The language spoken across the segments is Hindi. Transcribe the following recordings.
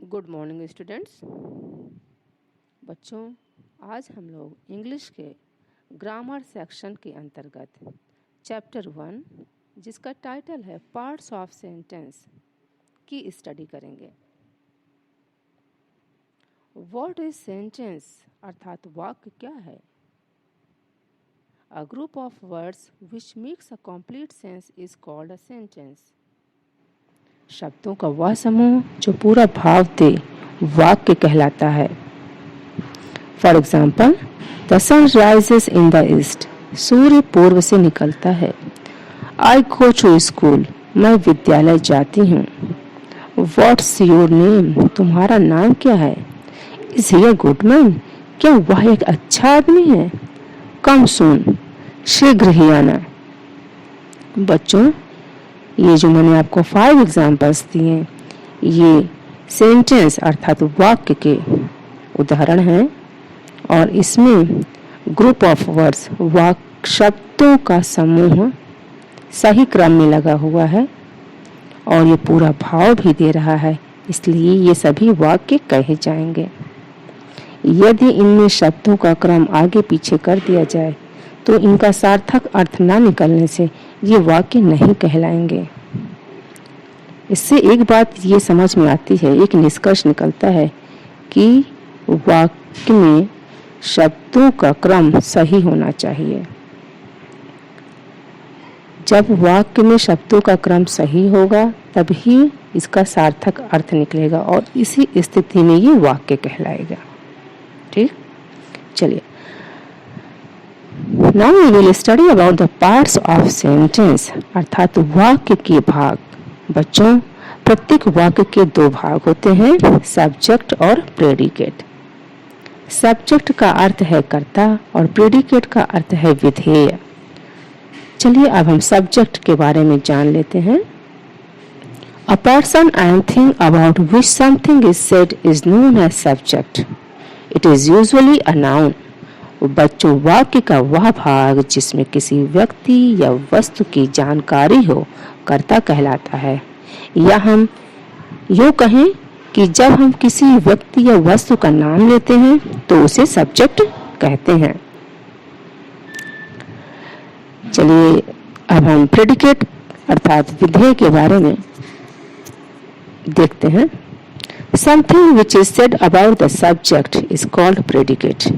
Good morning students. बच्चों, आज हम लोग इंग्लिश के ग्रामर सेक्शन के अंतर्गत चैप्टर 1 जिसका टाइटल है पार्ट्स ऑफ सेंटेंस की स्टडी करेंगे। व्हाट इज सेंटेंस अर्थात वाक्य क्या है? A group of words which makes a complete sense is called a sentence. शब्दों का वह समूह जो पूरा भाव दे वाक्य कहलाता है। For example, the sun rises in the east, सूर्य पूर्व से निकलता है। आई गो टू स्कूल, मैं विद्यालय जाती हूँ। व्हाट्स योर नेम, तुम्हारा नाम क्या है? Is he a good man, क्या वह एक अच्छा आदमी है? कम सून, शीघ्र ही आना। बच्चों, ये जो मैंने आपको 5 एग्जाम्पल्स दिए, ये सेंटेंस अर्थात वाक्य के उदाहरण हैं और इसमें ग्रुप ऑफ वर्ड्स वाक्य शब्दों का समूह सही क्रम में लगा हुआ है और ये पूरा भाव भी दे रहा है, इसलिए ये सभी वाक्य कहे जाएंगे। यदि इनमें शब्दों का क्रम आगे पीछे कर दिया जाए तो इनका सार्थक अर्थ ना निकलने से ये वाक्य नहीं कहलाएंगे। इससे एक बात ये समझ में आती है, एक निष्कर्ष निकलता है कि वाक्य में शब्दों का क्रम सही होना चाहिए। जब वाक्य में शब्दों का क्रम सही होगा तभी इसका सार्थक अर्थ निकलेगा और इसी स्थिति में ये वाक्य कहलाएगा। ठीक, चलिए now we will study about the parts of sentence अर्थात वाक्य के भाग। बच्चों, प्रत्येक वाक्य के 2 भाग होते हैं, सब्जेक्ट और प्रेडिकेट। सब्जेक्ट का अर्थ है कर्ता और प्रेडिकेट का अर्थ है विधेय। चलिए अब हम सब्जेक्ट के बारे में जान लेते हैं। A person and thing about which something is said is known as subject. It is usually a noun. बच्चों, वाक्य का वह भाग जिसमें किसी व्यक्ति या वस्तु की जानकारी हो कर्ता कहलाता है। या हम यूँ कहें कि जब हम किसी व्यक्ति या वस्तु का नाम लेते हैं तो उसे सब्जेक्ट कहते हैं। चलिए अब हम प्रेडिकेट अर्थात विधेय के बारे में देखते हैं। Something which is said about the subject is called predicate.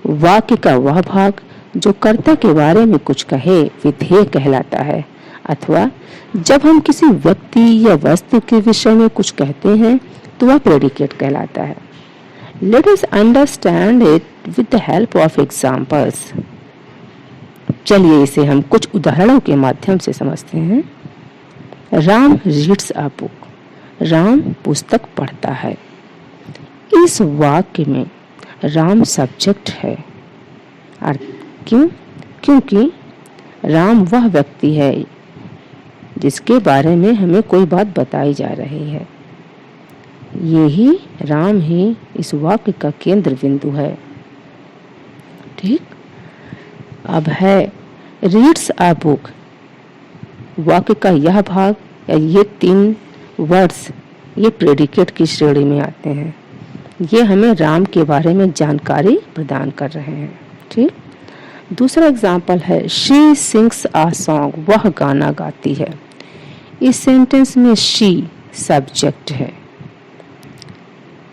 वाक्य का वह भाग जो कर्ता के बारे में कुछ कहे विधेय कहलाता है, अथवा जब हम किसी व्यक्ति या वस्तु के विषय में कुछ कहते हैं तो वह प्रेडिकेट कहलाता है। Let us understand it with the help of examples. चलिए इसे हम कुछ उदाहरणों के माध्यम से समझते हैं। Ram reads a book, Ram पुस्तक पढ़ता है। इस वाक्य में राम सब्जेक्ट है। क्यों? क्योंकि राम वह व्यक्ति है जिसके बारे में हमें कोई बात बताई जा रही है। यही राम ही इस वाक्य का केंद्र बिंदु है। ठीक, अब है रीड्स अ बुक। वाक्य का यह भाग या ये 3 वर्ड्स ये प्रेडिकेट की श्रेणी में आते हैं। ये हमें राम के बारे में जानकारी प्रदान कर रहे हैं। ठीक, दूसरा एग्जाम्पल है शी सिंग्स अ सॉन्ग, वह गाना गाती है। इस सेंटेंस में शी सब्जेक्ट है।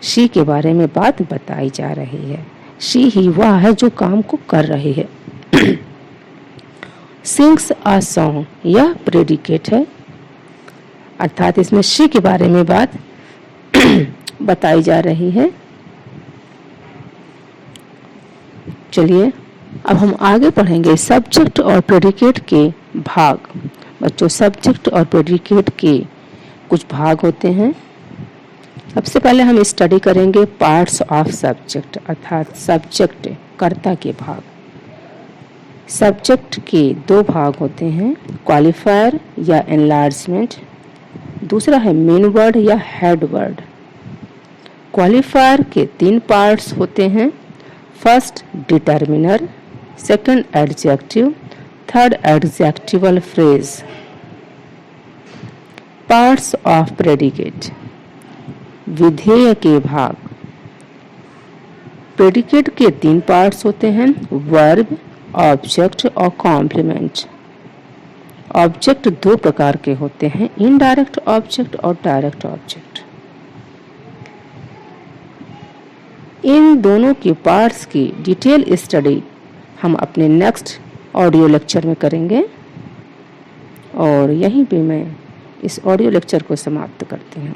शी के बारे में बात बताई जा रही है। शी ही वह है जो काम को कर रही है। सिंग्स अ सॉन्ग यह प्रेडिकेट है, अर्थात इसमें शी के बारे में बात बताई जा रही है। चलिए अब हम आगे पढ़ेंगे सब्जेक्ट और प्रेडिकेट के भाग। बच्चों, सब्जेक्ट और प्रेडिकेट के कुछ भाग होते हैं। सबसे पहले हम स्टडी करेंगे पार्ट्स ऑफ सब्जेक्ट अर्थात सब्जेक्ट कर्ता के भाग। सब्जेक्ट के 2 भाग होते हैं, क्वालिफायर या एनलार्जमेंट, दूसरा है मेन वर्ड या हेड वर्ड। क्वालिफायर के 3 पार्ट्स होते हैं, first determiner, second adjective, third adjectival phrase. Parts of predicate. विधेय के भाग। प्रेडिकेट के 3 पार्ट्स होते हैं, वर्ब, ऑब्जेक्ट और कॉम्प्लीमेंट। ऑब्जेक्ट 2 प्रकार के होते हैं, इनडायरेक्ट ऑब्जेक्ट और डायरेक्ट ऑब्जेक्ट। इन दोनों के पार्ट्स की डिटेल स्टडी हम अपने नेक्स्ट ऑडियो लेक्चर में करेंगे और यहीं पे मैं इस ऑडियो लेक्चर को समाप्त करती हूँ।